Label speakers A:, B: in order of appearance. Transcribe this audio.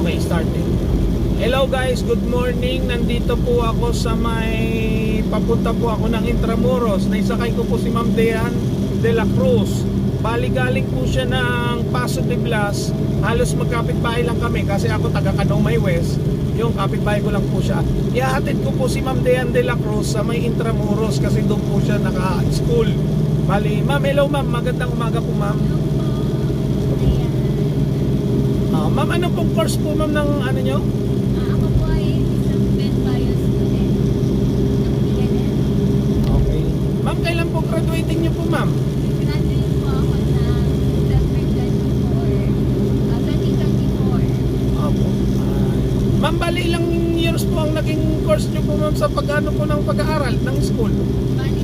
A: Okay, starting. Hello guys, good morning. Nandito po ako sa papunta po ako ng Intramuros. Naisakay ko po si Ma'am Dean de la Cruz. Bali galing po siya ng Paso de Blas. Halos magkapit-bahay lang kami kasi ako taga Canong West. Yung kapit-bahay ko lang po siya. Ihahatid ko po si Ma'am Dean de la Cruz sa may Intramuros kasi doon po siya naka-school. Bali, ma'am, hello ma'am. Magandang umaga po ma'am. Ma'am, ano pong course po ma'am ng ano nyo?
B: Ako po ay isang med bio student ng PNL.
A: Okay. Ma'am, kailan po graduating nyo po ma'am?
B: Graduate po ako ng December 2024.
A: Opo. Ma'am, bali ilang years po ang naging course nyo po ma'am sa pag-ano po ng pag-aaral ng school?
B: Bali